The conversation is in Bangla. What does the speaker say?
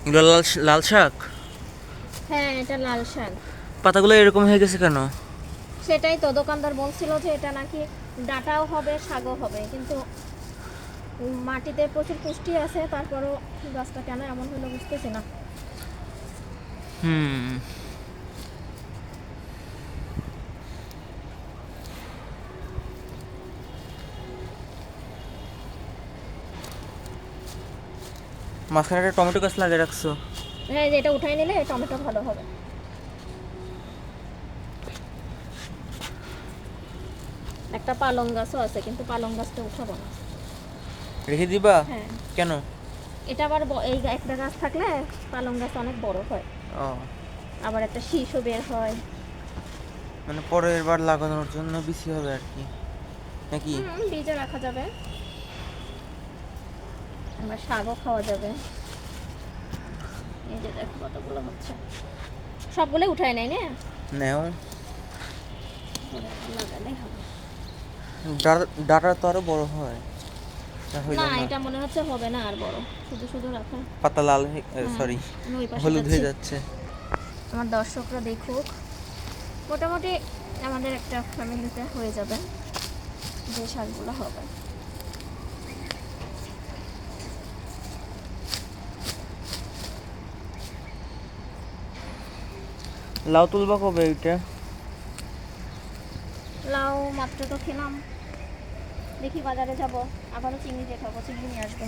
এগুলো লাল লাল শাক। হ্যাঁ, এটা লাল শাক। পাতাগুলো এরকম হয়ে গেছে কেন? সেটাই তো দোকানদার বলছিল যে এটা নাকি ডাঁটাও হবে, শাকও হবে, কিন্তু মাটিতে প্রচুর পুষ্টি আছে, তারপরও গাছটা কেন এমন হলো বুঝতেছি না। হুম। মাঝখানে একটা টমেটো গাছ লাগিয়ে রাখছো। হ্যাঁ, যে এটা উঠাই নিলে টমেটো ভালো হবে। একটা পালং গাছও আছে, কিন্তু পালং গাছটা উঠাবো না। রেখে দিবা? হ্যাঁ, কেন? এটা আবার এই একটা গাছ থাকলে পালং গাছ অনেক বড় হয়, ও, আবার একটা শীষও বের হয়। মানে পরের বার লাগানোর জন্য বেশি হবে আর কি, নাকি? বীজে রাখা যাবে, আবার শাকও খাওয়া যাবে। এই যে দেখো কতগুলো হচ্ছে, সবগুলো উঠায় নেয় না, নেও। লাগালে হবে। ডাটা তো আরো বড় হয়। হইল না, না, এটা মনে হচ্ছে হবে না আর বড়, শুধু শুধু রাখা। পাতা লাল, হ্যাঁ, সরি, আমি ওই পাশে হলুদ যাচ্ছি, হয়ে যাচ্ছে। আমার দর্শকরা দেখুক। মোটামুটি আমাদের একটা ফ্যামিলিতে হয়ে যাবে যে শাকগুলো হবে। লাউ তুলবা কবে এটা? লাউ মাত্র তো খেলাম, দেখি বাজারে যাব, আবারও চিংড়ি দেখাবো, চিংড়ি নিয়ে আসবো।